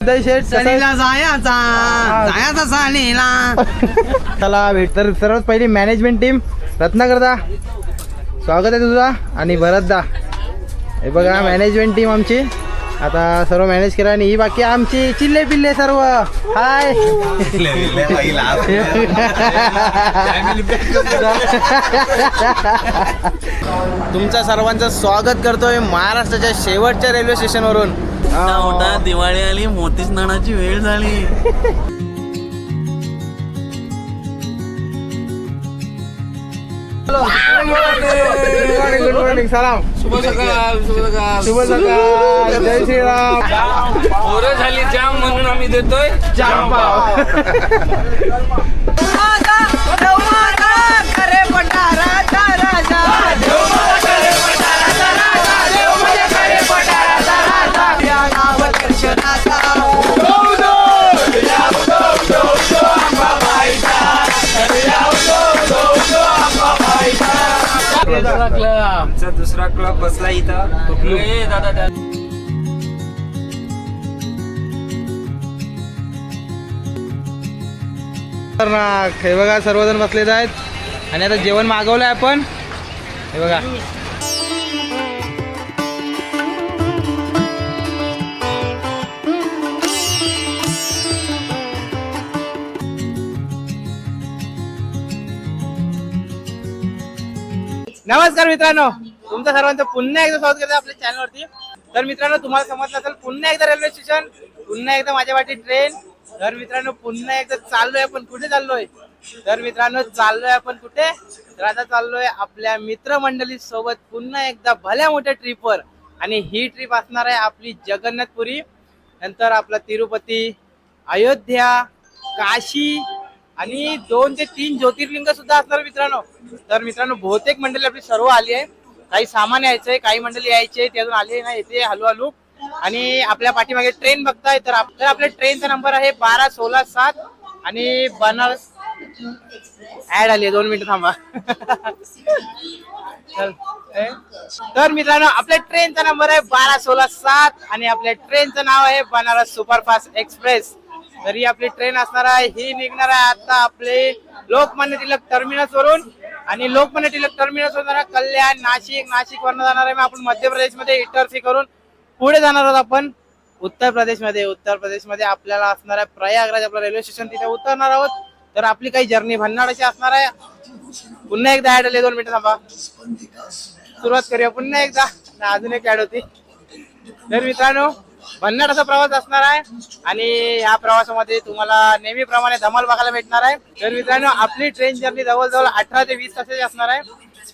जायचा सालीला. चला भेट. तर सर्वात पहिली मॅनेजमेंट टीम रत्नाकरदा स्वागत आहे तुझा आणि भरतदा. हे बघा मॅनेजमेंट टीम आमची आता सर्व मॅनेज करा. आणि ही बाकी आमची चिल्ले पिल्ले सर्व. हाय तुमचं सर्वांचं स्वागत करतोय महाराष्ट्राच्या शेवटच्या रेल्वे स्टेशनवरून. मोठा दिवाळी आली, मोती स्नानाची वेळ झाली. Good morning. सलाम. शुभ सकाळ. शुभ सकाळ. जय श्रीराम. पोरं झाली जाम म्हणून आम्ही देतोय जाम पाव. आमचा दुसरा क्लब बसला इथं. दादा हे बघा सर्वजण बसलेत आहेत आणि आता जेवण मागवलंय आपण. हे बघा नमस्कार मित्रांनो, तुमचं सर्वांचं पुन्हा एकदा स्वागत करतो आपल्या चॅनलवरती. तर मित्रांनो तुम्हाला समजलं असेल पुन्हा एकदा रेल्वे स्टेशन, पुन्हा एकदा माझ्या वाटी ट्रेन. तर मित्रांनो पुन्हा एकदा चाललोय आपण. कुठे चाललोय? तर मित्रांनो चाललोय आपण कुठे? तर आता चाललोय आपल्या मित्रमंडळी सोबत पुन्हा एकदा भल्या मोठ्या ट्रिपवर. आणि ही ट्रिप असणार आहे आपली जगन्नाथपुरी, नंतर आपला तिरुपती, अयोध्या, काशी आणि 2 ते 3 ज्योतिर्लिंग सुद्धा असणार मित्रांनो. तर मित्रांनो बहुतेक मंडळी आपली सर्व आली आहे. काही सामान यायचंय, काही मंडळी यायचे ते अजून आले नाही, येते हळूहळू. आणि आपल्या पाठीमागे ट्रेन बघताय. तर आपल्या ट्रेनचा नंबर आहे 12-16-7 आणि बनारस ऍड आली आहे. 2 मिनिटं थांबा. तर मित्रांनो आपल्या ट्रेनचा नंबर आहे 12-16-7 आणि आपल्या ट्रेनचं नाव आहे बनारस सुपरफास्ट एक्सप्रेस. तर ही आपली ट्रेन असणार आहे. ही निघणार आहे आता आपले लोकमान्य टिळक टर्मिनस वरून. आणि लोकमान्य टिळक टर्मिनस वरून कल्याण, नाशिक वरून जाणार आहे. आपण मध्य प्रदेशमध्ये इंटरफी करून पुढे जाणार आहोत आपण उत्तर प्रदेशमध्ये आपल्याला असणार आहे प्रयागराज आपलं रेल्वे स्टेशन, तिथे उतरणार आहोत. तर आपली काही जर्नी भन्नाडाची असणार आहे. पुन्हा एकदा ऍड आली. 2 मिनिटं थांबा. सुरुवात करूया पुन्हा एकदा. अजून एक ऍड होती. तर मित्रांनो भन्नाडाचा प्रवास असणार आहे आणि या प्रवासामध्ये तुम्हाला नेहमीप्रमाणे धमाल बघायला भेटणार आहे. तर मित्रांनो आपली ट्रेन जर्नी जवळजवळ 18 ते 20 तासाची असणार आहे.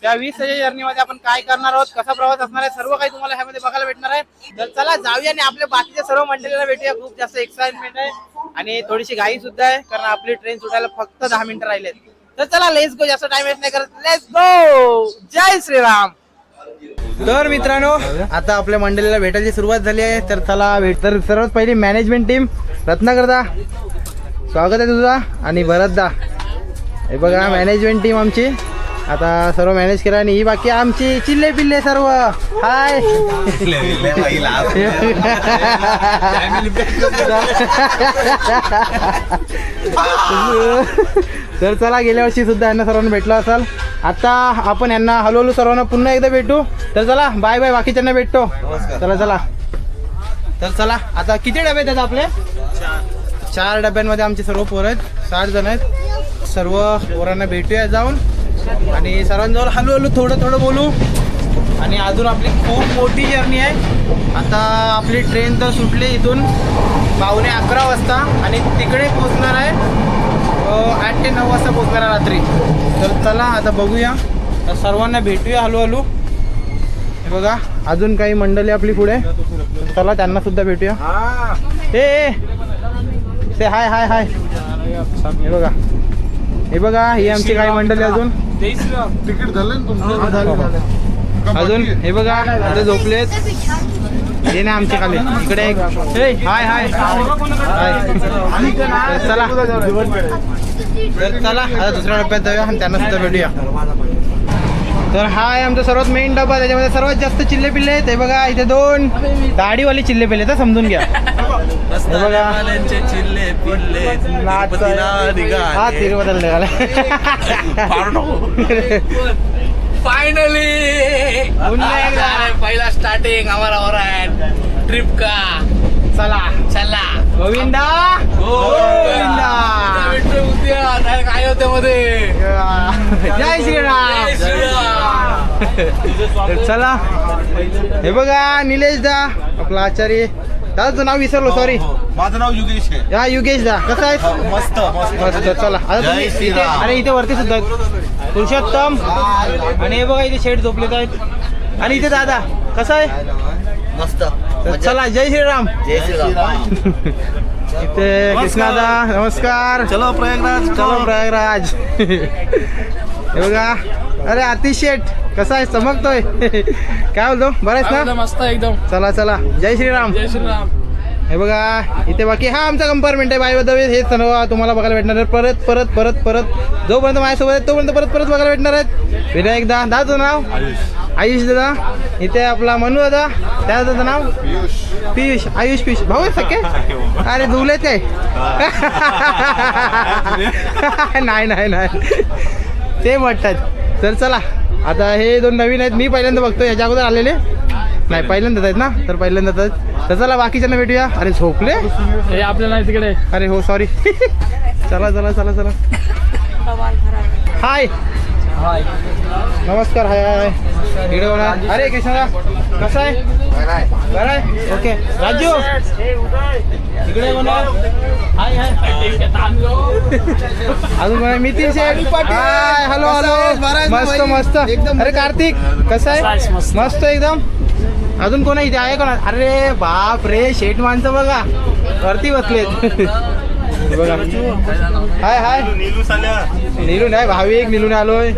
त्या 20 तासाच्या जर्नीमध्ये आपण काय करणार आहोत, कसा प्रवास असणार आहे, सर्व काही तुम्हाला ह्यामध्ये बघायला भेटणार आहे. तर चला जाऊया आणि आपल्या बाकीच्या सर्व मंडळीला भेटूया. खूप जास्त एक्साइटमेंट आहे आणि थोडीशी घाई सुद्धा आहे, कारण आपली ट्रेन सुटायला फक्त 10 मिनिटं राहिलेत. तर चला लेट्स गो. जास्त टाइम वेस्ट नाही करत, लेट्स गो. जय श्रीराम. तर मित्रांनो आता आपल्या मंडळीला भेटायची सुरुवात झाली आहे. तर चला भेट. तर सर्वात पहिली मॅनेजमेंट टीम रत्नाकरदा स्वागत आहे तुझा आणि भरतदा. हे बघा मॅनेजमेंट टीम आमची आता सर्व मॅनेज करा. आणि ही बाकी आमची चिल्ले पिल्ले सर्व. हाय तर चला गेल्या वर्षी सुद्धा यांना सर्वांना भेटलो असाल. आता आपण यांना हळूहळू सर्वांना पुन्हा एकदा भेटू. तर चला बाय बाय. बाकीच्यांना भेटतो. चला. तर चला आता किती डबे आहेत आपले? 4 डब्यांमध्ये आमचे सर्व पोरं आहेत. 60 जण आहेत. सर्व पोरांना भेटूया जाऊन आणि सर्वांजवळ हळूहळू थोडं बोलू. आणि अजून आपली खूप मोठी जर्नी आहे. आता आपली ट्रेन तर सुटली इथून 11:15 वाजता आणि तिकडे पोहोचणार आहे 8 ते 9 वाजता पोहोचणार आहे रात्री. तर चला आता बघूया. तर सर्वांना भेटूया हळूहळू. हे बघा अजून काही मंडळी आपली पुढे. चला त्यांना सुद्धा भेटूया. से हाय हाय हाय. हे बघा ही आमची काही मंडळी अजून तिकीट झालं ना तुमचं? अजून हे बघा आता झोपलेत. हे ना आमच्या खाली इकडे एक. हाय हाय हाय. चला तर चला आता दुसऱ्या टप्प्यात जाऊया आणि त्यांना सुद्धा भेटूया. तर हा आहे आमचा सर्वात मेन डबा. त्याच्यामध्ये सर्वात जास्त चिल्ले पिल्ले आहेत. हे बघा इथे 2 दाढीवाले चिल्ले पिल्ले तर समजून घ्या. हे बघा चिल्ले पिल्ले हा तिरुपतीला निघाला. फायनली पहिला स्टार्टिंग हमारा हो रहा है ट्रिप का. चला चला गोविंदा गोविंदा. काय होते मध्ये. जय श्रीराम. तर चला हे बघा निलेश दा आपला आचार्य. दादाचं नाव विसरलो सॉरी. माझं नाव योगेश आहे. हा युगेश दा कसा आहे. मस्त मस्त. मस्त. चला आता जय तुम्ही श्रीराम. इथे- अरे इथे वरती सुद्धा पुरुषोत्तम आणि हे बघा इथे शेड झोपलेत आहेत. आणि इथे दादा कसा आहे. मस्त. तर चला जय श्रीराम. जय श्रीराम. इथे कृष्णादा नमस्कार. चलो प्रयागराज. चलो प्रयागराज. हे बघा अरे आतिश शेठ कसा आहे चमकतोय. काय बोलतो बरं आहेस ना. मस्त एकदम. चला चला जय श्रीराम. जय श्रीराम. हे बघा इथे बाकी हा आमचा कंपार्टमेंट आहे. बाय दवे हे सर्व तुम्हाला बघायला भेटणार आहे. परत परत परत परत जोपर्यंत माझ्यासोबत आहे तोपर्यंत परत परत बघायला भेटणार आहेत. फिरा एकदा दादाचं नाव आयुष दादा. इथे आपला मनू दादा. त्या दादाचं नाव पियुष. आयुष पियुष भाऊ आहे सख्खे. अरे दुलेच काय. नाही नाही नाही ते म्हणतात. तर चला आता हे 2 नवीन आहेत. मी पहिल्यांदा बघतो. याच्या अगोदर आलेले नाही पहिल्यांदाच आहेत ना. तर पहिल्यांदाच आहेत. तर चला बाकीच्यांना भेटूया. अरे झोपले हे आपल्याला तिकडे. अरे हो सॉरी. चला चला चला चला. हाय नमस्कार. हाय हाय इकडे कोण आहे? अरे कृष्णा कसा आहे. बरं आहे ओके. राजू इकडे कोण आहे. हाय हाय अजून कोण आहे. Nitin Sheth hi. Hello hello. मस्त मस्त एकदम. अरे कार्तिक कसा आहे. मस्त एकदम. अजून कोण आहे इथे आहे कोण. अरे बाप रे शेठ माणसं बघा वरती बसलेत. बघा हाय हाय. नीलू नाही भाविक नीलूने आलोय.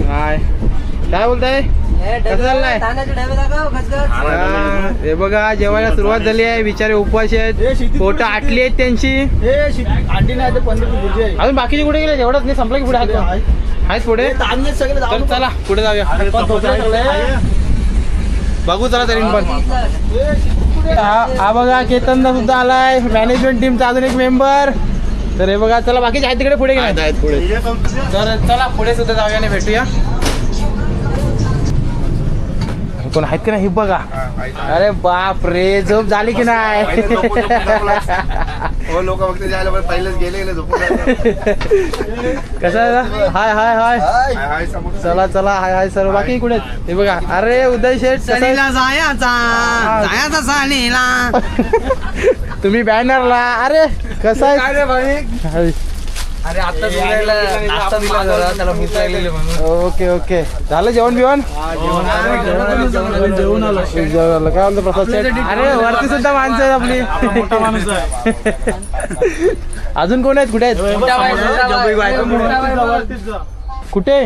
हाय काय बोलताय. कसं चाललंय. हे बघा जेवायला सुरुवात झाली आहे. बिचारे उपवासी आहेत. पोट आटली आहेत त्यांची. अजून बाकीचे कुठे गेले. एवढंच नाही संपलं की पुढे आहेत पुढे. तर चला पुढे जाऊया. बघू चला तरी पण. हा बघा केतनदा सुद्धा आलाय. मॅनेजमेंट टीमचा अजून एक मेंबर. तर हे बघा चला बाकीचे आहेत तिकडे पुढे गेले. तर चला पुढे सुद्धा जाऊया आणि भेटूया. कोण आहेत की नाही हे बघा. अरे बाप रे झोप झाली की नाही. लोक फक्त जायला पहिलेच गेले झोपून. कसं आहे. हाय हाय हाय. हाय समोर. चला चला हाय हाय सर्व बाकी कुठे हे बघा. अरे उदय शेठ जायचा सालीला. तुम्ही बॅनरला. अरे कसं आहे. अरे आता नाश्ता दिला जरा त्याला भूक लागलेली म्हणून. ओके ओके झालं जेवण बिवण. जेवून आलो. काय बोलतो प्रसाद शेठ. अरे वरती सुद्धा माणसं आहेत आपली. मोठा माणूस आहे. अजून कोण आहेत कुठे आहेत. कुठे.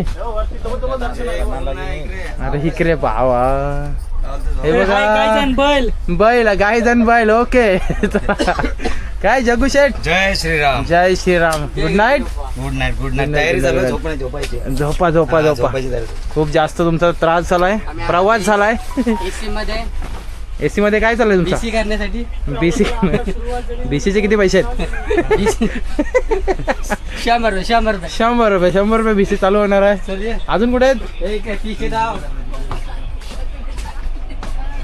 अरे इकडे भावा. हे बघा बैल गायजन बैल. ओके काय जगू शेठ. जय श्रीराम. जय Shriram. Good night. Good night. Good night. तयारी चालू आहे. झोपायची. झोपा झोपा झोपा. खूप जास्त तुमचा त्रास झालाय. प्रवास झालाय. एसी मध्ये काय चाललंय तुमचा. बीसी करण्यासाठी. बीसीचे किती पैसे आहेत. 100 रुपये बीसी चालू होणार आहे. अजून कुठे आहेत.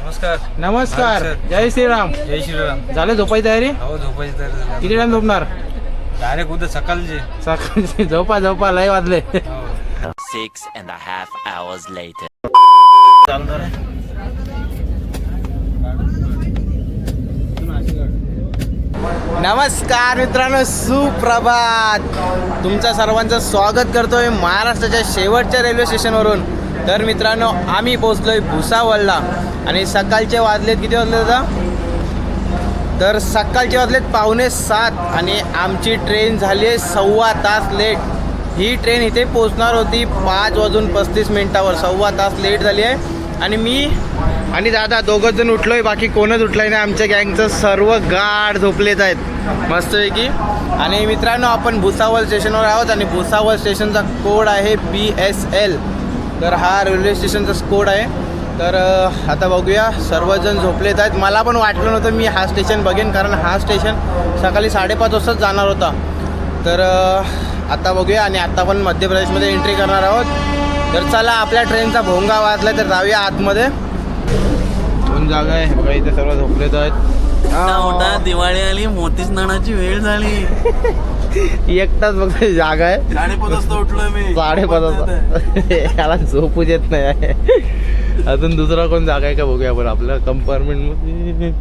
नमस्कार. नमस्कार. जय श्रीराम. जय श्रीराम. झाले झोपायची तयारी. हो झोपायची तयारी. किती टाइम झोपणार. डायरेक्ट उद्या सकाळची. सकाळची झोपा झोपा लय वाजले. 6.5 hours later. नमस्कार मित्रांनो सुप्रभात. तुमच्या सर्वांचं स्वागत करतोय महाराष्ट्राच्या शेवटच्या रेल्वे स्टेशनवरून. तर मित्रांनो आम्ही पोहोचलोय भुसावळला आणि सकाळचे वाजलेत किती वाजले दादा. तर सकाळचे वाजलेत 6:45 आणि आमची ट्रेन झाली आहे 1.25 तास लेट. ही ट्रेन इथे पोचणार होती 5:35 1.25 तास लेट झाली आहे. आणि मी आणि दादा दोघंच जण उठलोय. बाकी कोणच उठलंय नाही. आमच्या गँगचं सर्व गाढ झोपलेत आहेत मस्तपैकी. आणि मित्रांनो आपण भुसावळ स्टेशनवर आहोत आणि भुसावळ स्टेशनचा कोड आहे BSL. तर हा रेल्वे स्टेशनचा स्कोड आहे. तर आता बघूया, सर्वजण झोपलेत आहेत. मला पण वाटलं नव्हतं मी हा स्टेशन बघेन, कारण हा स्टेशन सकाळी 5:30 वाजताच जाणार होता. तर आता बघूया. आणि आता पण मध्य प्रदेशमध्ये एंट्री करणार आहोत. तर चला, आपल्या ट्रेनचा भोंगा वाजला तर जाऊया आतमध्ये. दोन जागा आहे बघा, इथे सर्व झोपलेत आहेत. उठा, दिवाळी आली, मोती स्नानाची वेळ झाली. एकटाच बघ जागा आहे. 5:30 वाजता उठलोय मी. 5:30 वाजता याला झोपूच येत नाही. अजून दुसरा कोण जागा आहे का बघूया आपण आपल्या कंपार्टमेंट मध्ये.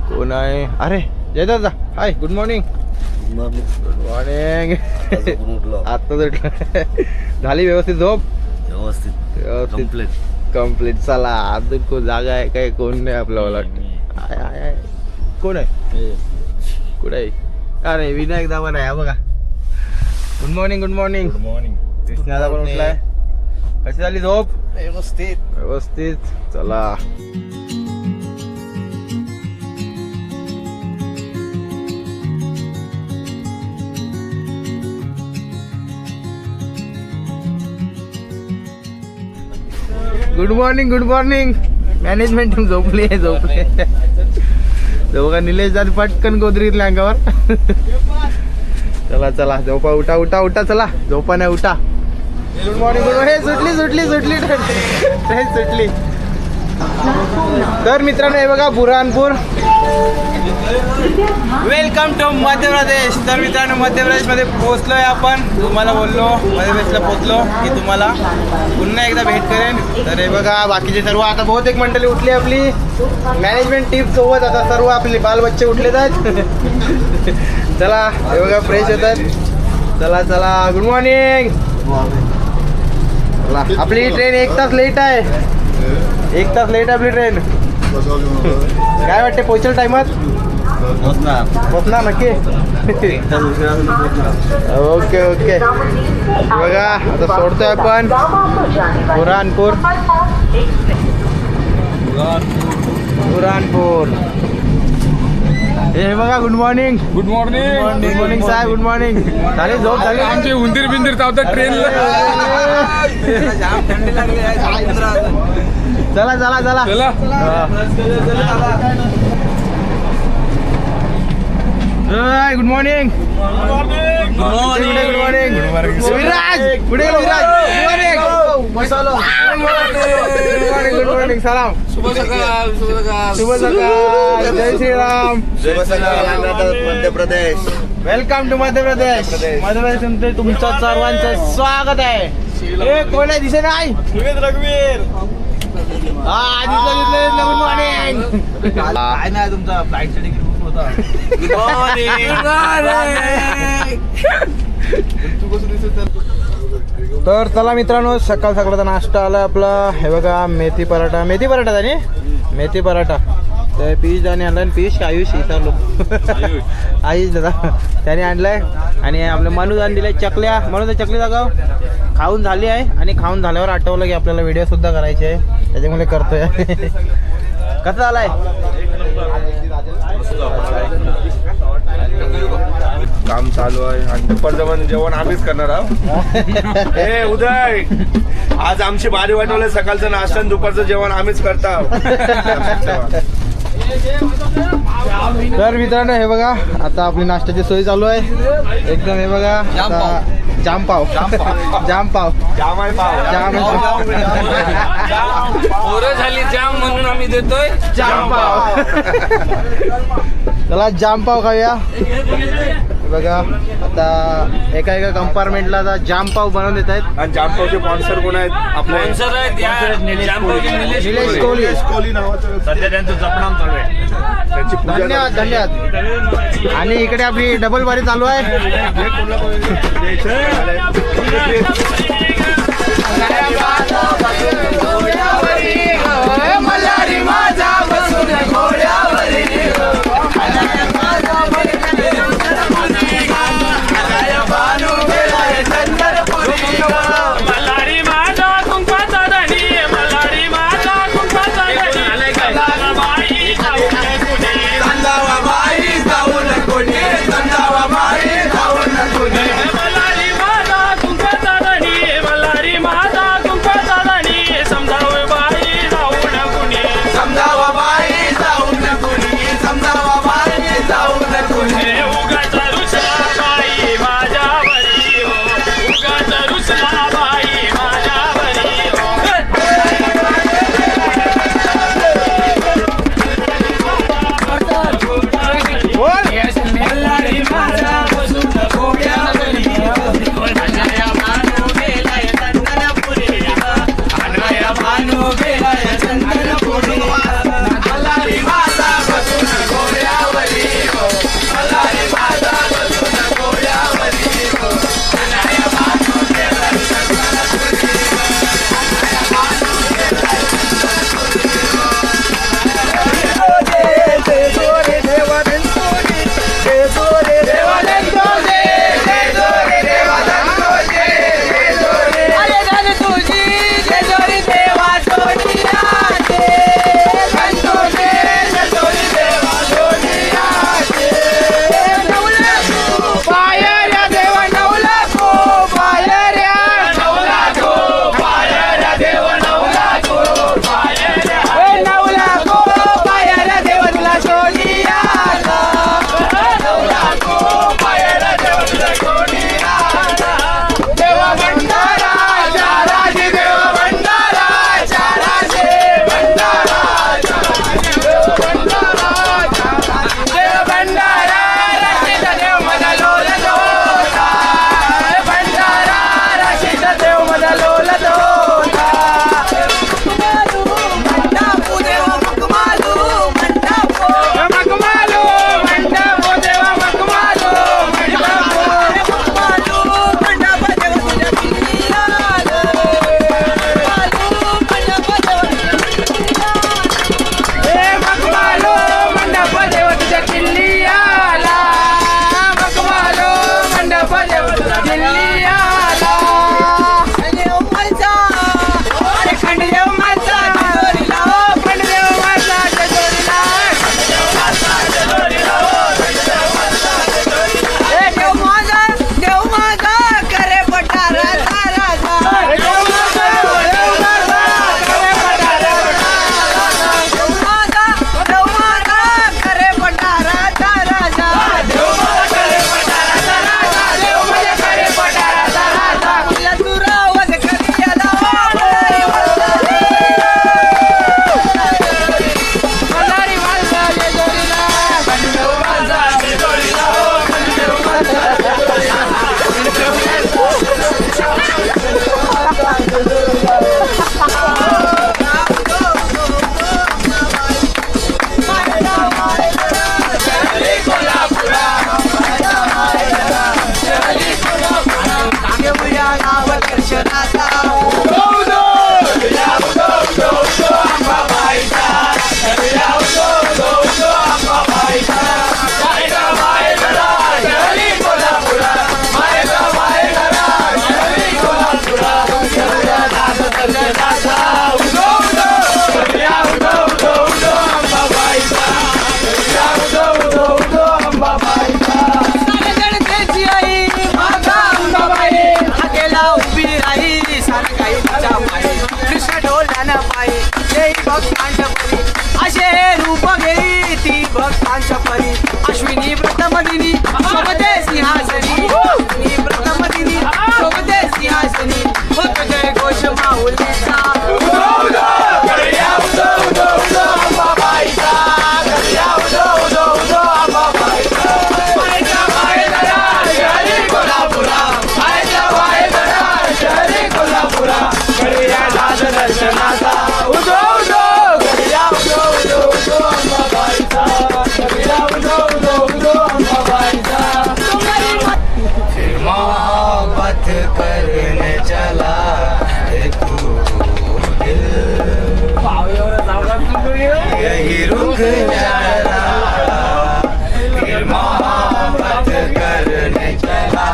कोण आहे? अरे जय दादा, हाय, गुड मॉर्निंग. Good morning. आत्ताच उठलो. झाली व्यवस्थित झोप? व्यवस्थित कम्प्लीट. चला, अजून कोण जागा आहे काय? कोण नाही आपल्याला. आहे कोण आहे? कुठे आहे? अरे विनायक दादा आहे बघा. Good morning. Good morning. Good morning. कृष्णादा पण उठलाय. कशी झाली झोप? व्यवस्थित. चला. Good morning. Good morning. Management team झोपले. बघा, निलेश दादा पटकन गोदरीतल्या अंगावर. चला झोपा. उठा. चला, झोपा नाही, उठा. Good morning. सुटली ट्रेन सुटली. तर मित्रांनो, हे बघा बुरहानपूर. Welcome to Madhya Pradesh. तर मित्रांनो, मध्य प्रदेशमध्ये पोहोचलोय आपण. तुम्हाला बोललो मध्य प्रदेशला पोहोचलो की तुम्हाला पुन्हा एकदा भेट करेन. तर हे बघा, बाकीचे सर्व आता बहुतेक मंडळी उठली. आपली मॅनेजमेंट टीम सोबत आता सर्व आपले बालबच्चे उठलेत आहेत. चला, हे बघा, फ्रेश होत आहेत. चला. Good morning. आपली ट्रेन 1 तास लेट आहे. 1 तास लेट आहे आपली ट्रेन. काय वाटते, पोहोचेल टाइमात? पोचणार नक्की. ओके. बघा, आता सोडतोय आपण बुरहानपूर. हे बघा, गुड मॉर्निंग. गुड मॉर्निंग साहेब. Good morning. झाली झोप? झाली आमचे उंदीर बिंदीर चावतात ट्रेनला. चला. Good morning. Viraj. Good morning. सलाम. शुभ सकाळ. जय श्रीराम. मध्य प्रदेश. Welcome to Madhya Pradesh. मध्य प्रदेश तुमचं सर्वांचं स्वागत आहे. हे कोण आहे? दिसे नाही. रघुवीर. हा, दिसलं. Good morning. काय नाही, तुमचा फ्लाईटचा तिकीट बुक होता. तर चला मित्रांनो, सकाळचा नाश्ता आला आपला. हे बघा, मेथी पराठा आणि मेथी पराठा. तर पीश दाने आणलाय. पीश आयुष आयुष दादा त्याने आणलाय. आणि आपल्या मनूदान दिलाय चकल्या. म्हणून चकली दाखव. खाऊन झाली आहे. आणि खाऊन झाल्यावर आठवलं की आपल्याला व्हिडिओ सुद्धा करायचे आहे, त्याच्यामुळे करतोय. कसं झालाय? काम चालू आहे आणि दुपारचं जेवण आम्हीच करणार आहोत. हे उदय, आज आमची बारी वाटवले. सकाळचं नाश्ता आणि दुपारचं जेवण आम्हीच करता. तर मित्रांनो, हे बघा, आता आपली नाश्त्याची सोय चालू आहे एकदम. हे बघा, आता जाम पाव. पोरं झाली जाम म्हणून आम्ही देतोय जाम पाव. चला, जाम पाव खाऊया. बघा, आता एका कंपार्टमेंटला आता जाम पाव बनवून देत आहेत. आणि जामपावचे स्पॉन्सर कोण आहेत? आपले निलेश कोहली नावाचं. सध्या त्यांचं जपनाम चालू आहे. त्यांची पूजा. धन्यवाद. आणि इकडे आपली डबल बारी चालू आहे. अश्विनी प्रथमदिनी शोभते सिंहासनी अश्विनी प्रथमदिनी शोभते सिंहासनी होत जय घोष माऊलीचा करने चला यही रुक जाना फिर मोहब्बत करने चला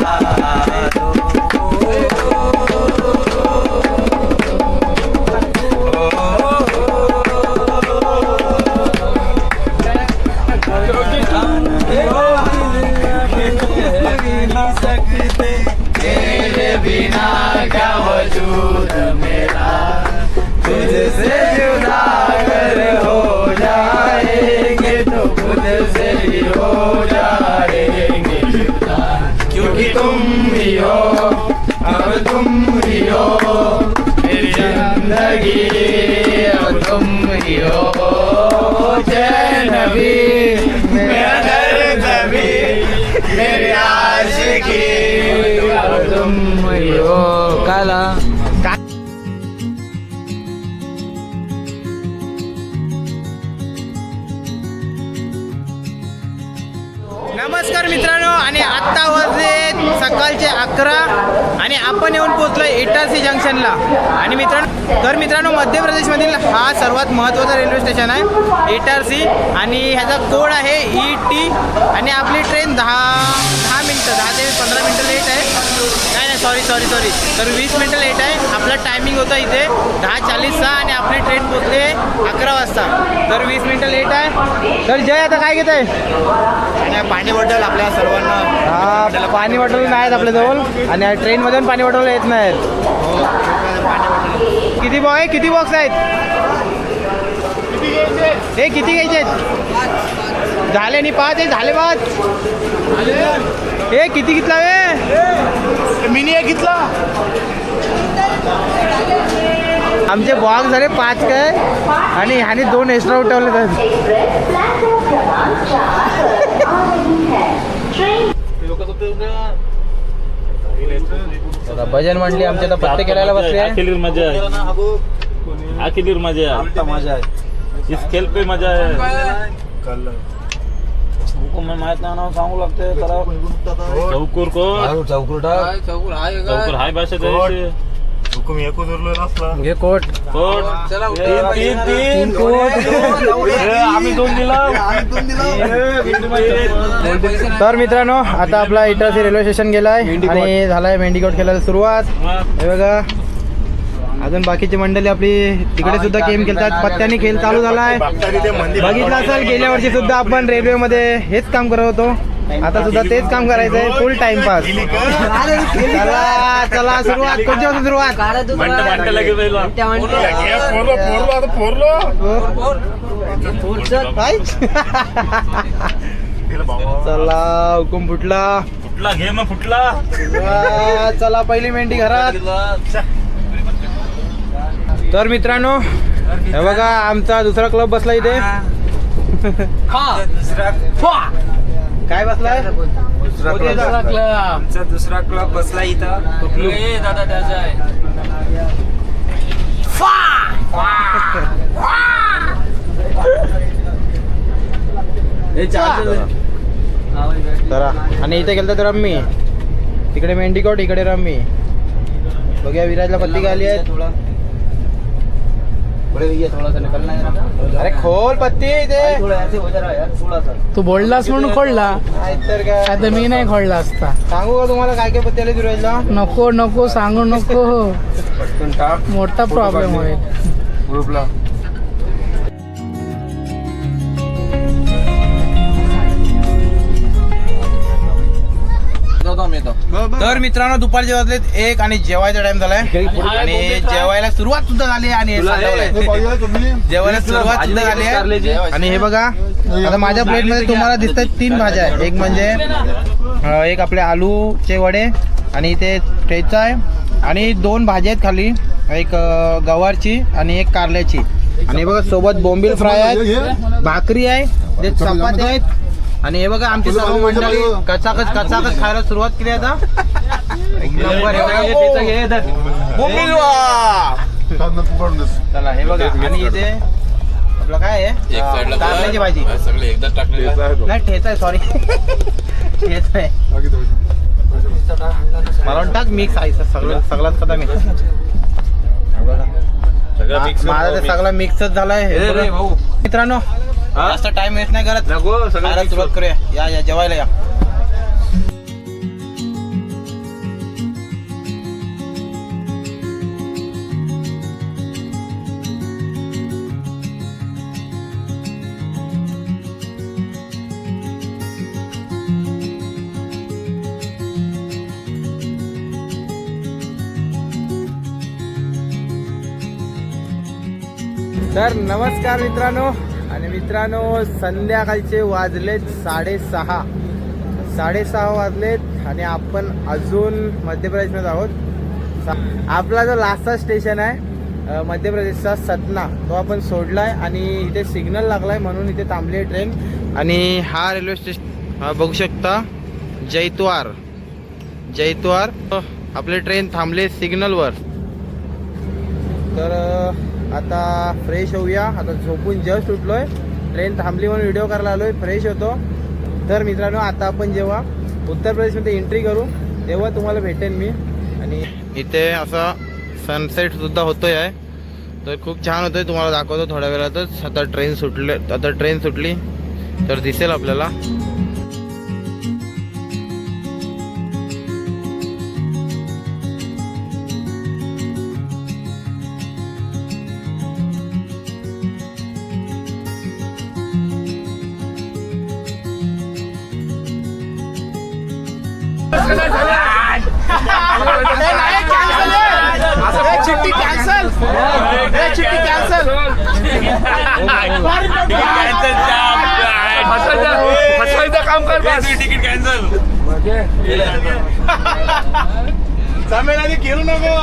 तेरे बिना क्या वजूद मेरा तुझसे जुदा अगर हो जाएंगे तो खुद से ही हो जाएंगे जुदा क्योंकि तुम ही हो अब तुम ही हो मेरी जिंदगी अब तुम ही हो चैन भी मेरा दर्द भी मेरी आशिकी अब तुम ही हो काला नमस्कार मित्रांनो आणि आत्ता वाजले सकाळचे 11 आणि आपण येऊन पोहोचलोय इटारसी जंक्शनला आणि मित्रांनो मध्य प्रदेशमधील हा सर्वात महत्त्वाचा रेल्वे स्टेशन आहे इटारसी आणि ह्याचा कोड आहे ET आणि आपली ट्रेन 10 मिनटं 10 ते 15 मिनटं लेट आहे नाही सॉरी तर 20 मिनटं लेट आहे आपला टायमिंग होता इथे 10:40 आणि आपली ट्रेन पोहोचली 11 वाजता तर 20 मिनटं लेट आहे तर जय आता काय घेत आहे पाणी बॉटल आपल्या सर्वांना हा पाणी बॉटल नाहीत आपल्याजवळ आणि ट्रेनमध्ये पण पाणी बॉटल येत नाहीत किती बॉक्स आहेत हे किती घ्यायचे आहेत झाले नाही 5 हे झाले 5 हे किती घेतला वे मिनी एक घेतला आमचे बॉक्स झाले 5 काय आणि ह्याने 2 एक्स्ट्रा उठवले तर भजन मंडळी आमच्या आता पत्ते करायला बसले आखिर मजा आहे आखिर मजा आहे इस खेल पे मजा है हमको मैं माहित नाव सांगू लागते चौकूर को चौकूर हाय भाषेत आहे हुकुम एकूच उरलेला असला घे कोट चला तीन कोट आम्ही 2 दिला तर मित्रांनो आता आपला इटारसी रेल्वे स्टेशन गेलाय आणि झालाय मेंढीकोट खेळायला सुरुवात हे बघा अजून बाकीची मंडळी आपली तिकडे सुद्धा गेम खेळतात पत्त्याने खेळ चालू झालाय बघितलं असेल गेल्या वर्षी सुद्धा आपण रेल्वेमध्ये हेच काम करत होतो आता सुद्धा तेच काम करायचंय फुल टाइमपास चला सुरुवात कोणत्या वाजता सुरुवात चला हुकुम फुटला घे मग फुटला चला पहिली मेंढी घरात तर मित्रांनो हे बघा आमचा दुसरा क्लब बसला इथे काय बसलाय आमचा दुसरा क्लब बसला इथं दादा त्याचा आहे जरा आणि इथे गेलं तर रम्मी तिकडे मेंढीकोट इकडे रम्मी बघूया विराजला पत्ती गाली आहे थोडा अरे खोल पत्ती इथे तू बोललास म्हणून खोडला नाहीतर काय आता मी नाही खोडला असता सांगू का तुम्हाला काय काय पत्ती आली विराजला नको सांगू नको मोठा प्रॉब्लेम होईल ग्रुपला तर मित्रांनो दुपारचे वाजलेत 1 आणि जेवायचा टाइम झालाय आणि जेवायला सुरुवात सुद्धा झाली आणि जेवायला सुरुवात सुद्धा झाली आहे आणि हे बघा आता माझ्या प्लेटमध्ये तुम्हाला दिसत आहेत 3 भाज्या आहे. एक म्हणजे एक आपले आलूचे वडे आणि इथे ठेचा आहे आणि 2 भाज्या आहेत खाली, एक गवारची आणि एक कारल्याची आणि बघा सोबत बोंबील फ्राय आहेत, भाकरी आहे, जे चपात्या आहेत आणि हे बघा आमची सर्व मंडळी कचाकच खायला सुरुवात केली आता. एक नंबर चला हे बघा. आणि इथे आपलं काय आहे कारल्याची भाजी नाही ठेचा आहे, सॉरी ठेचा आहे. मला टाक मिक्स आहे सगळंच कदा मिक्स. माझा ते सगळा मिक्सच झालाय मित्रांनो. जास्त टाइम वेस्ट नाही करत, खायला सुरुवात करूया. या जेवायला या. तर नमस्कार मित्रांनो. आणि मित्रांनो संध्याकाळचे वाजलेत 6:30 वाजलेत आणि आपण अजून मध्य प्रदेशमध्ये आहोत. आपला जो लास्टचा स्टेशन आहे मध्य प्रदेशचा सतना, तो आपण सोडलाय आणि इथे सिग्नल लागलाय म्हणून इथे थांबली आहे ट्रेन. आणि हा रेल्वे स्टेशन बघू शकता, जैतवार आपली ट्रेन थांबले सिग्नलवर. तर आता फ्रेश होऊया. आता झोपून जस्ट उठलोय, ट्रेन थांबली म्हणून व्हिडिओ करायला आलोय, फ्रेश होतो. तर मित्रांनो आता आपण जेव्हा उत्तर प्रदेशमध्ये एंट्री करू तेव्हा तुम्हाला भेटेन मी. आणि इथे असा सनसेट सुद्धा होतोय आहे, तर खूप छान होतोय. तुम्हाला दाखवतो थोड्या वेळातच. आता ट्रेन सुटली तर दिसेल आपल्याला. चिट्टी कॅन्सल. काम कर, तिकीट कॅन्सल. खेळू नको.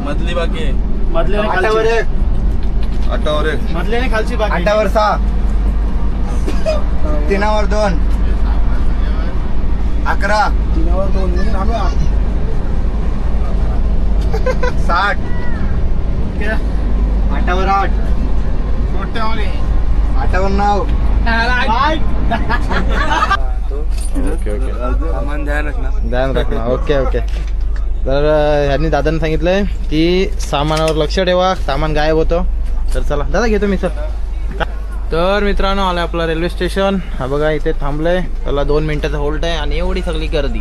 मधली बाकी आहे. मधल्याने खालची बाकी. 8वर 6, 3वर 2, 11, 60, 8वर 8, 8वर 9. ध्यान रखना. ओके. तर ह्यांनी दादांनी सांगितलंय की सामानावर लक्ष ठेवा, सामान गायब होतं. तर चला दादा घेतो मी सर. तर मित्रांनो आलं आपलं रेल्वे स्टेशन. हा बघा इथे थांबलंय. त्याला 2 मिनिटाचा होल्ड आहे आणि एवढी सगळी गर्दी.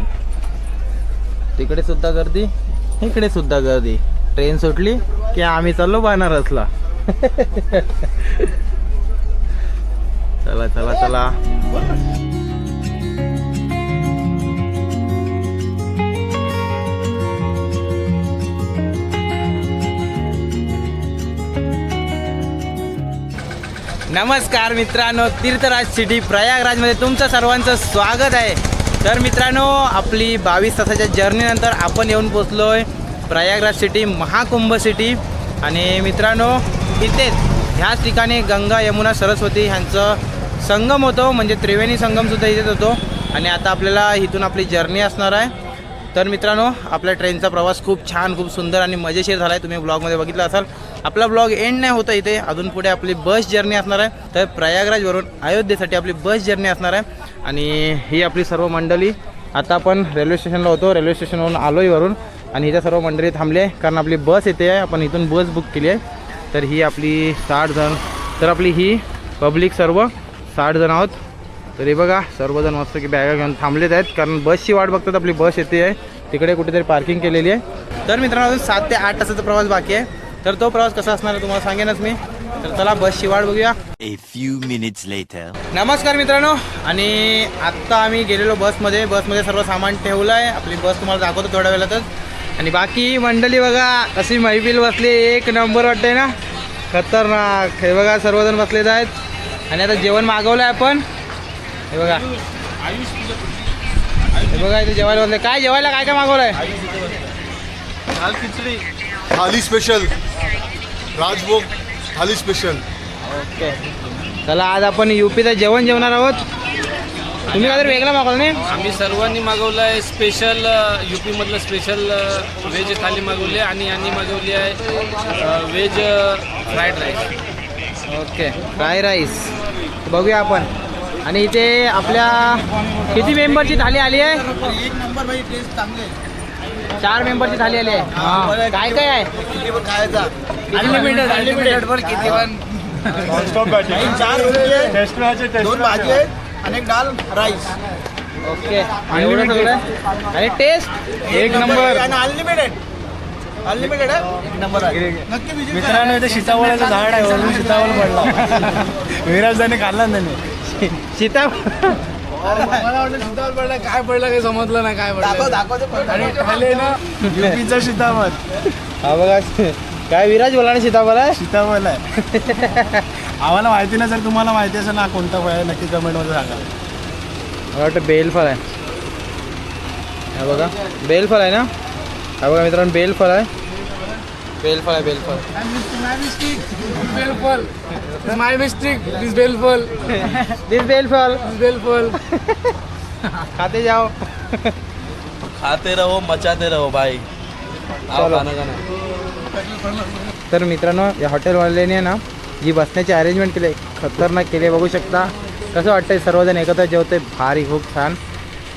तिकडे सुद्धा गर्दी, इकडे सुद्धा गर्दी. ट्रेन सुटली की आम्ही चाललो बनारसला. चला. नमस्कार मित्रांनो, तीर्थराज सिटी प्रयागराजमध्ये तुमचं सर्वांचं स्वागत आहे. तर मित्रांनो आपली 22 तासाच्या जर्नीनंतर आपण येऊन पोचलो आहे प्रयागराज सिटी, महाकुंभ सिटी. आणि मित्रांनो इथेच ह्याच ठिकाणी गंगा यमुना सरस्वती ह्यांचं संगम होतो, म्हणजे त्रिवेणी संगमसुद्धा इथेच होतो. आणि आता आपल्याला इथून आपली जर्नी असणार आहे. तर मित्रांनो आपल्या ट्रेनचा प्रवास खूप छान, खूप सुंदर आणि मजेशीर झाला आहे. तुम्ही ब्लॉगमध्ये बघितलं असाल. आपला ब्लॉग एंड नाही होतं इथे, अजून पुढे आपली बस जर्नी असणार आहे. तर प्रयागराजवरून अयोध्येसाठी आपली बस जर्नी असणार आहे. आणि ही आपली सर्व मंडळी, आता आपण रेल्वे स्टेशनला होतो, रेल्वे स्टेशनवरून आलो आहे वरून. आणि इथं सर्व मंडळी थांबली आहे कारण आपली बस येते आहे. आपण इथून बस बुक केली आहे. तर ही आपली 60 जण, तर आपली ही पब्लिक सर्व 60 जण आहोत. तर हे बघा सर्वजण मस्त की बॅगा घेऊन थांबलेत आहेत कारण बसची वाट बघतात. आपली बस येते आहे, तिकडे कुठेतरी पार्किंग केलेली आहे. तर मित्रांनो अजून 7 ते 8 तासाचा प्रवास बाकी आहे. तर तो प्रवास कसा असणार आहे तुम्हाला सांगेनच मी. तर चला बसची वाट बघूया. A few minutes later. नमस्कार मित्रांनो. आणि आत्ता आम्ही गेलेलो बसमध्ये सर्व सामान ठेवलं आहे. आपली बस तुम्हाला दाखवतो थोड्या वेळातच. आणि बाकी मंडळी बघा अशी मैफिल बसली, एक नंबर वाटते ना, खतरनाक. हे बघा सर्वजण बसलेत आहेत आणि आता जेवण मागवलंय आपण. हे बघा इथे जेवायला बसले. काय जेवायला काय काय मागवलंय? खिचडी थाली स्पेशल, राजभोग थाली स्पेशल. ओके चला आज आपण युपीचं जेवण जेवणार आहोत. तुम्ही काहीतरी वेगळं मागवलं नाही? आम्ही सर्वांनी मागवलं आहे स्पेशल युपी मधलं स्पेशल व्हेज थाली मागवली आहे आणि यांनी मागवली आहे veg fried rice. Okay fry rice बघूया आपण. आणि इथे आपल्या किती मेंबरची थाली आली आहे? 4 मेंबरची थाली आली आहे. काय काय आहे? अनलिमिटेड वर किती पण. 2 भाजी आहेत आणि एक डाल राईस. ओके एवढं सगळं आणि टेस्ट एक नंबर. अनलिमिटेड आहे, एक नंबर आहे. नक्की विजिट करा. मित्रांनो इथे सीताफळाचं झाड आहे, वरून सीताफळ पडला. विराजदाने खाल्ला नाही. सीता मला वाटलं सीताफळ पडला, काय पडलं काही समजलं नाही काय दाखव आणि खाल्ले ना युपीचा सीताफळ. हा बघा काय विराज बोला ना सीताफळ आहे. सीताफळ आहे. आम्हाला माहिती नाही, जर तुम्हाला माहिती असेल ना कोणता फळ आहे नक्की कमेंटमध्ये सांगा. मला वाटतं बेलफळ आहे. हा बघा बेलफळ आहे ना. हा बघा मित्रांनो बेलफळ आहे. बेलफळ आहे बेलफळ. माय मिस्टेक दिस बेलफळ. दिस बेलफळ. बेलफळ. खाते जाओ. खाते रहो मचाते रहो भाई. चलो. तर मित्रांनो या हॉटेलवाल्याने ना जी बसण्याची अरेंजमेंट केली खतरनाक केली बघू शकता. कसं वाटतंय सर्वजण एकत्र जेवतोय, भारी खूप छान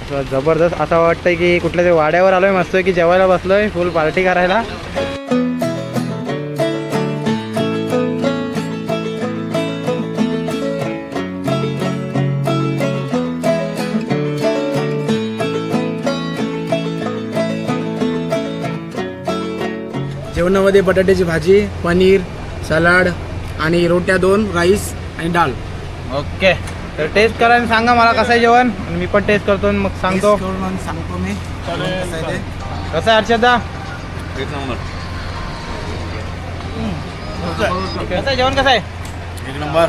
असं जबरदस्त. असं वाटतंय की कुठल्या तरी वाड्यावर आलोय, मस्त की जेवायला बसलोय, फुल पार्टी करायला. जेवणामध्ये बटाट्याची भाजी, पनीर, सलाड आणि रोट्या 2, राईस आणि डाळ. ओके तर टेस्ट करा आणि सांगा मला कसं आहे जेवण. आणि मी पण टेस्ट करतो आणि मग सांगतो सांगतो मी कसं आहे ते. कसं आहे हर्षदा. एक नंबर. कसं आहे जेवण कसं आहे? एक नंबर.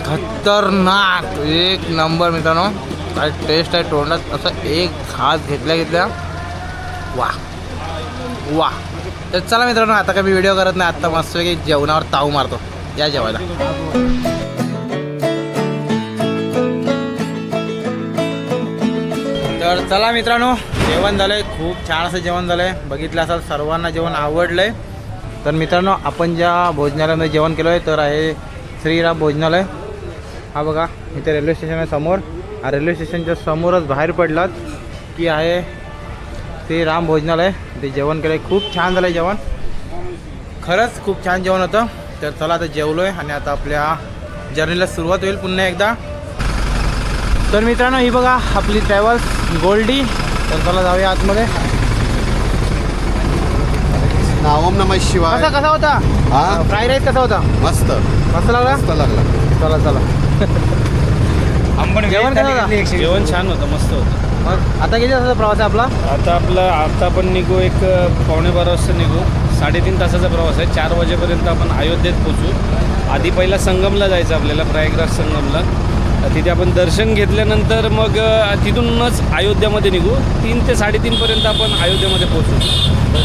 खतरनाक एक नंबर मित्रांनो. काय टेस्ट आहे तोंडात. असं एक घास घेतल्या वा वा. तर चला मित्रांनो आता काय मी व्हिडिओ करत नाही, आत्ता मस्त की जेवणावर ताव मारतो. या जेवायला. तर चला मित्रांनो जेवण झालंय, खूप छान असं जेवण झालंय. बघितलं असाल सर्वांना जेवण आवडलंय. तर मित्रांनो आपण ज्या भोजनालयामध्ये जेवण केलं आहे तर आहे श्रीराम भोजनालय. हा बघा इथे रेल्वे स्टेशन आहे समोर. हा रेल्वे स्टेशनच्या समोरच बाहेर पडलात की आहे श्रीराम भोजनालय. ते जेवण केलं आहे, खूप छान झालं आहे जेवण. खरंच खूप छान जेवण होतं. तर चला आता जेवलो आहे आणि आता आपल्या जर्नीला सुरुवात होईल पुन्हा एकदा. तर मित्रांनो ही बघा आपली ट्रॅव्हल्स गोल्डी. तर चला जाऊया आतमध्ये. ओम नमः शिवाय. कसा होता हा फ्राय राईस? कसा होता? मस्त मस्त लागला. मस्त लागला. चला चला. जेवण कसं होतं? जेवण छान होतं, मस्त होतं. मग आता किती तासाचा प्रवास आहे आपला? आता आपण निघू एक 12:15 वाजता निघू. 3.5 तासाचा प्रवास आहे. 4 वाजेपर्यंत आपण अयोध्येत पोचू. आधी पहिला संगमला जायचं आपल्याला, प्रयागराज संगमला. तिथे आपण दर्शन घेतल्यानंतर मग तिथूनच अयोध्यामध्ये निघू. 3 ते 3:30 पर्यंत आपण अयोध्येमध्ये पोचू.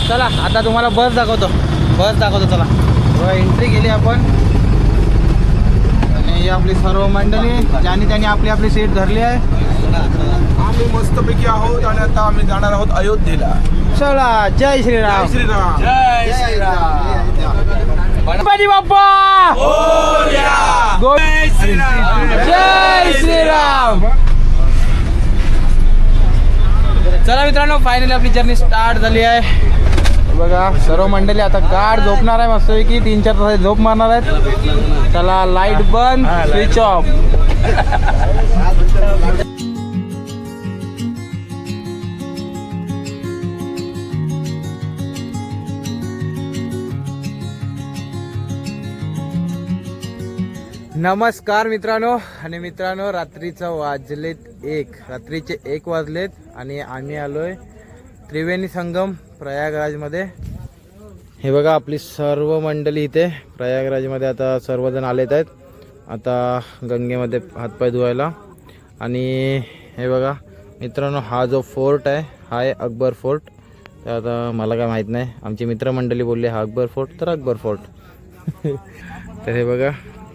चला आता तुम्हाला बस दाखवतो. चला बघा एंट्री केली आपण आणि ही आपली सर्व मंडळी ज्यांनी त्यांनी आपली आपली सीट धरली आहे. आम्ही मस्तपैकी आहोत आणि आता आम्ही जाणार आहोत अयोध्येला. चला जय श्रीराम. श्रीराम. गणपती बाप्पा जय श्रीराम. चला मित्रांनो फायनली आपली जर्नी स्टार्ट झाली आहे. बघा सर्व मंडळी आता गाढ झोपणार आहे मस्तपैकी. 3-4 तास झोप मारणार आहेत. चला लाईट बंद, स्विच ऑफ. नमस्कार मित्रांनो. आणि मित्रांनो रात्रीचे 1 वाजलेत आणि आम्ही आलोय त्रिवेणी संगम प्रयागराजमध्ये. हे बघा आपली सर्व मंडळी इथे प्रयागराजमध्ये आता सर्वजण आलेत आहेत आता गंगेमध्ये हातपाय धुवायला. आणि हे बघा मित्रांनो हा जो फोर्ट आहे हा आहे अकबर फोर्ट. तर आता मला काय माहीत नाही, आमची मित्रमंडळी बोलले हा अकबर फोर्ट तर अकबर फोर्ट. तर हे बघा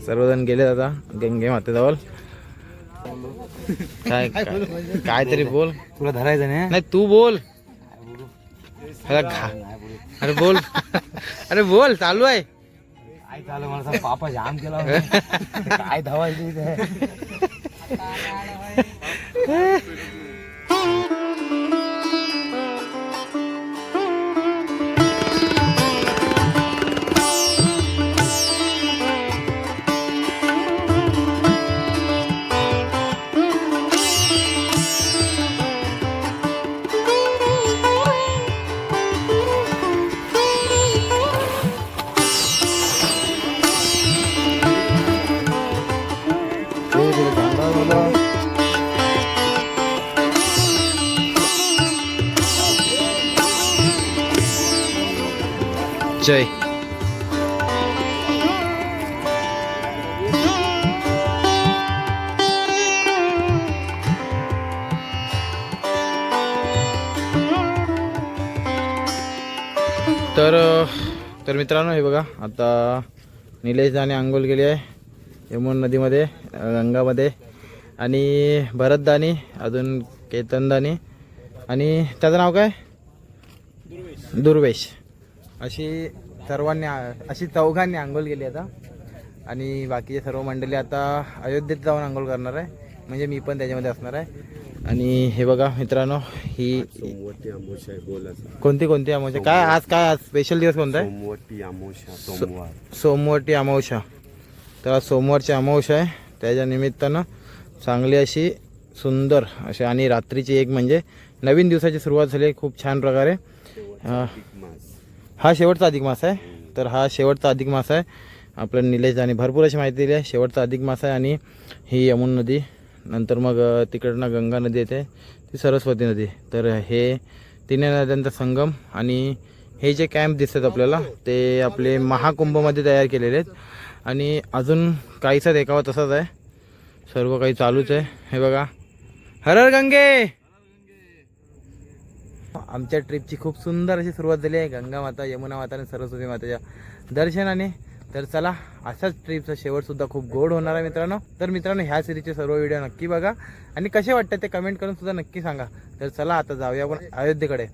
सर्वजण गेले आता गंगे मातेजवळ. काय तरी बोल, तुला धरायचं नाही तू बोल. अरे बोल अरे बोल चालू आहे. काय चालू मला पापा जाम केला काय धावायचं जय. तर मित्रांनो हे बघा आता निलेश दाने आंघोळ केली आहे यमुना नदीमध्ये गंगामध्ये. आणि भरत दानी अजून केतन दानी आणि त्याचं नाव काय दुर्वेश. अशी चौघांनी आंघोळ केली आता. आणि बाकीचे सर्व मंडळी आता अयोध्येत जाऊन आंघोळ करणार आहे, म्हणजे मी पण त्याच्यामध्ये असणार आहे. आणि हे बघा मित्रांनो ही कोणती अमावस्या काय आज स्पेशल दिवस कोणता आहे? सोमवती अमावस्या. तर आज सोमवारची अमावस्या आहे, त्याच्या निमित्तानं चांगली अशी सुंदर अशी आणि रात्रीची 1 म्हणजे नवीन दिवसाची सुरुवात झाली खूप छान प्रकारे. हा शेवटचा अधिक मास आहे. तर हा शेवटचा अधिक मास आहे. आपल्याला निलेश आणि भरपूर अशी माहिती दिली आहे. शेवटचा अधिक मास आहे आणि ही यमुना नदी, नंतर मग तिकडनं गंगा नदी येते, ती सरस्वती नदी. तर हे तिन्ही नद्यांचा संगम. आणि हे जे कॅम्प दिसतात आपल्याला ते आपले महाकुंभमध्ये तयार केलेले आहेत. आणि अजून काहीसा देखावा तसाच आहे, सर्व काही चालूच आहे. हे बघा हर हर गंगे. आमच्या ट्रिपची खूप सुंदर अशी सुरुवात झाली आहे गंगा माता, यमुना माता आणि सरस्वती मातेच्या दर्शनाने. तर चला अशाच ट्रिपचा शेवटसुद्धा खूप गोड होणार आहे मित्रांनो. तर मित्रांनो ह्या सिरीजचे सर्व व्हिडिओ नक्की बघा आणि कसे वाटतात ते कमेंट करून सुद्धा नक्की सांगा. तर चला आता जाऊया आपण अयोध्येकडे.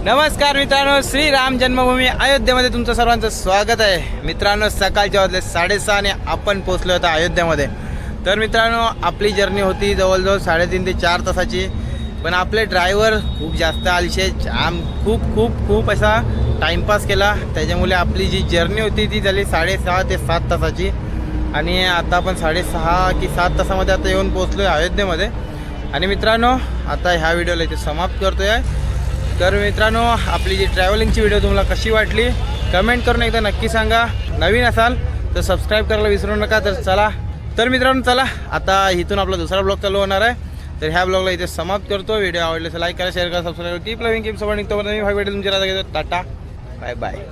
नमस्कार मित्रांनो, श्रीराम जन्मभूमी अयोध्येमध्ये तुमचं सर्वांचं स्वागत आहे. मित्रांनो सकाळच्या वाजले 6:30 आणि आपण पोचलो होतो अयोध्येमध्ये. तर मित्रांनो आपली जर्नी होती जवळजवळ 3.5 ते 4 तासाची. पण आपले ड्रायव्हर खूप जास्त आलशे, जाम खूप असा टाईमपास केला, त्याच्यामुळे आपली जी जर्नी होती ती झाली 6.5 ते 7 तासाची. आणि आता आपण 6.5 की 7 तासामध्ये आता येऊन पोचलो आहे अयोध्येमध्ये. आणि मित्रांनो आता ह्या व्हिडिओला इथे समाप्त करतो आहे. तर मित्रांनो आपली जी ट्रॅव्हलिंगची व्हिडिओ तुम्हाला कशी वाटली कमेंट करून एकदा नक्की सांगा. नवीन असाल तर सबस्क्राईब करायला विसरू नका. तर मित्रांनो चला आता इथून आपला दुसरा ब्लॉग चालू होणार आहे. तर ह्या ब्लॉगला इथे समाप्त करतो. व्हिडिओ आवडले तर लाईक करा, शेअर करा, subscribe. Keep loving keep supporting. तोपर्यंत मी भाई भेटेल तुमच्या राजा घेतो. Tata bye bye.